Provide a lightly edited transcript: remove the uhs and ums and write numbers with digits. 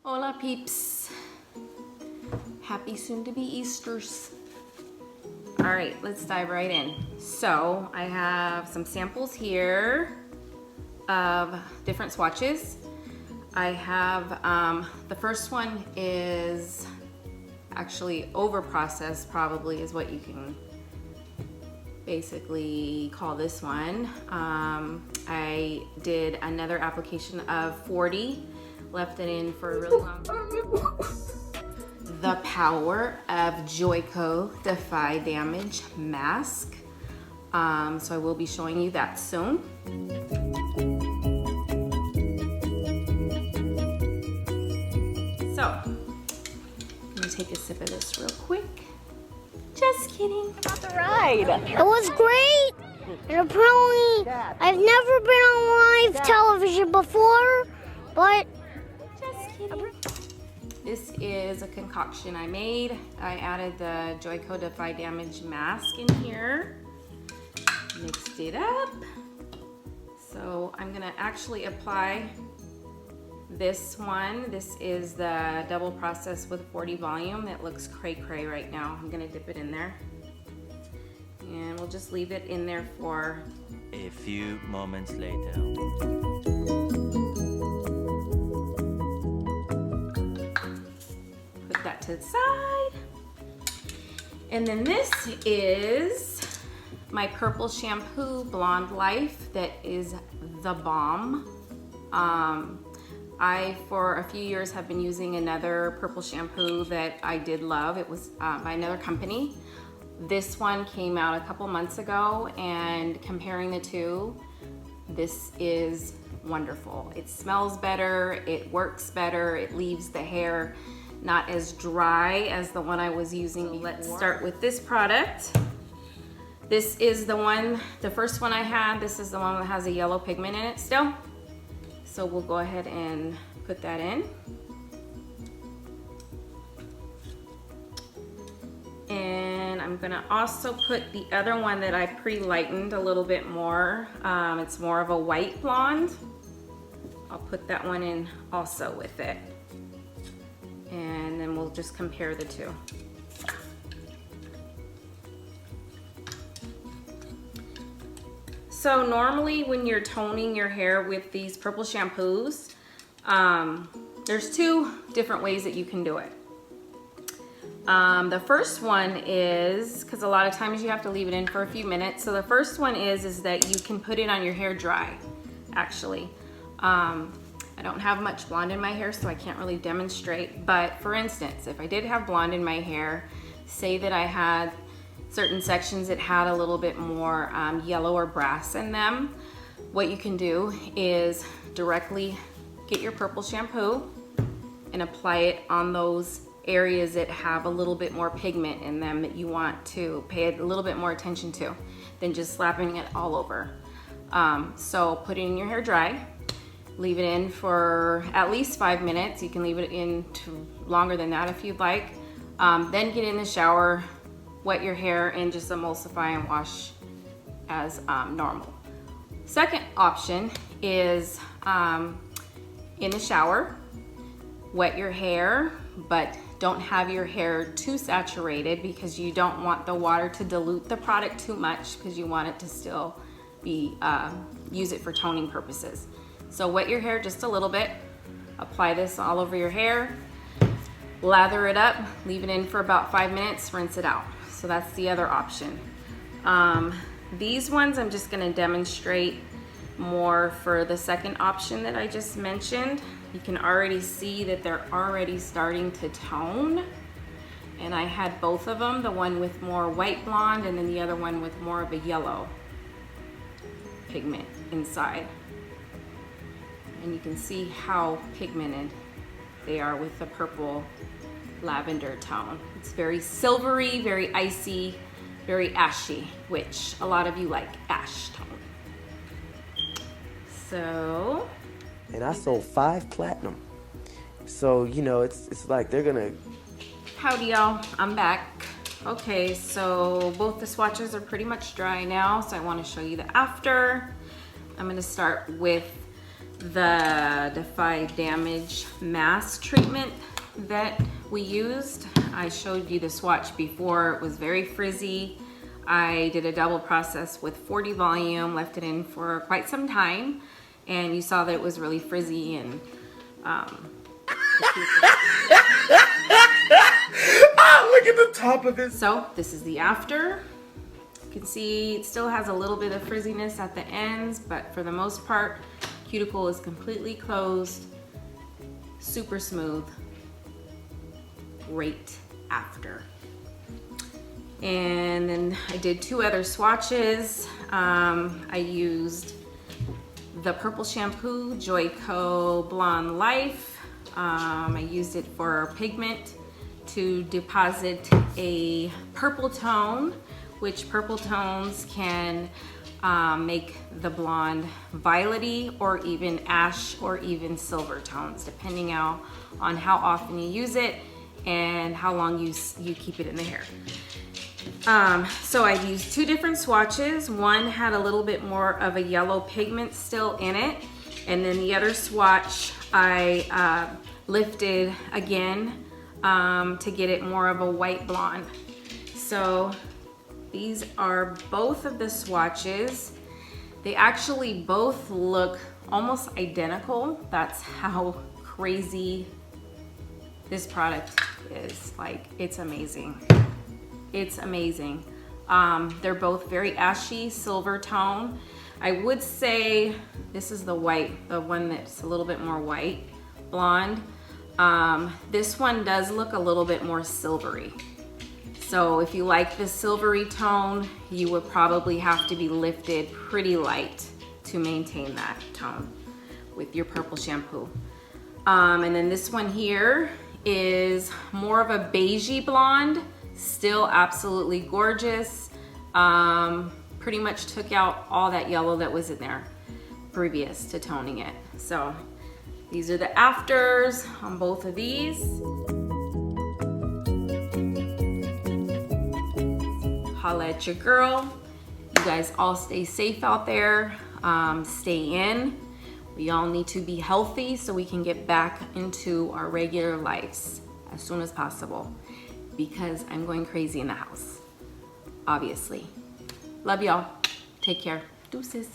Hola peeps. Happy soon to be Easters. All right, let's dive right in. So I have some samples here of different swatches. I have, the first one is actually over processed, probably is what you can basically call this one. I did another application of 40, left it in for a really long time. The power of Joico Defy Damage Mask. So I will be showing you that soon. So, I'm gonna take a sip of this real quick. Just kidding. About the ride. It was great. And apparently, I've never been on live television before, but just kidding. This is a concoction I made. I added the Joico Defy Damage Mask in here. Mixed it up. So I'm gonna actually apply this one. This is the double process with 40 volume. It looks cray-cray right now. I'm gonna dip it in there. And we'll just leave it in there for a few moments later. Put that to the side. And then this is my purple shampoo Blonde Life that is the bomb. I, for a few years, have been using another purple shampoo that I did love. It was by another company. This one came out a couple months ago, and comparing the two, this is wonderful. It smells better, it works better, it leaves the hair not as dry as the one I was using before. Let's start with this product. This is the one, the first one I had. This is the one that has a yellow pigment in it still. So we'll go ahead and put that in. And I'm gonna also put the other one that I pre-lightened a little bit more. It's more of a white blonde. I'll put that one in also with it. And then we'll just compare the two. So normally when you're toning your hair with these purple shampoos, there's two different ways that you can do it. The first one is, because a lot of times you have to leave it in for a few minutes. So the first one is that you can put it on your hair dry, actually. I don't have much blonde in my hair, so I can't really demonstrate. But for instance, if I did have blonde in my hair, say that I had certain sections that had a little bit more yellow or brass in them, what you can do is directly get your purple shampoo and apply it on those areas that have a little bit more pigment in them that you want to pay a little bit more attention to than just slapping it all over. So put it in your hair dry, leave it in for at least 5 minutes. You can leave it in longer than that if you'd like. Then get in the shower, wet your hair, and just emulsify and wash as normal. Second option is in the shower, wet your hair, but don't have your hair too saturated because you don't want the water to dilute the product too much because you want it to still be, use it for toning purposes. So wet your hair just a little bit, apply this all over your hair, lather it up, leave it in for about 5 minutes, rinse it out. So that's the other option. These ones I'm just gonna demonstrate more for the second option that I just mentioned. You can already see that they're already starting to tone. And I had both of them, the one with more white blonde and then the other one with more of a yellow pigment inside. And you can see how pigmented they are with the purple lavender tone. It's very silvery, very icy, very ashy, which a lot of you like ash tone. So. And I sold 5 platinum. So, you know, it's like they're gonna. Howdy y'all, I'm back. Okay, so both the swatches are pretty much dry now, so I wanna show you the after. I'm gonna start with the Defy Damage mask treatment that we used. I showed you the swatch before. It was very frizzy. I did a double process with 40 volume, left it in for quite some time, and you saw that it was really frizzy and Look at the top of it. So this is the after. You can see it still has a little bit of frizziness at the ends, but for the most part, cuticle is completely closed, super smooth. Great after. And then I did 2 other swatches. I used the purple shampoo, Joico Blonde Life. I used it for pigment to deposit a purple tone, which purple tones can make the blonde violety or even ash or even silver tones, depending on how often you use it and how long you keep it in the hair. So I used 2 different swatches. One had a little bit more of a yellow pigment still in it, and then the other swatch I lifted again to get it more of a white blonde. So these are both of the swatches. They actually both look almost identical. That's how crazy this product is. Like, it's amazing. It's amazing. They're both very ashy silver tone. I would say this is the white, the one that's a little bit more white blonde. This one does look a little bit more silvery. So if you like the silvery tone, you would probably have to be lifted pretty light to maintain that tone with your purple shampoo. And then this one here is more of a beigey blonde, still absolutely gorgeous. Pretty much took out all that yellow that was in there previous to toning it. So these are the afters on both of these. Holla at your girl. You guys all stay safe out there. Stay in. We all need to be healthy so we can get back into our regular lives as soon as possible, because I'm going crazy in the house, obviously. Love y'all. Take care. Deuces.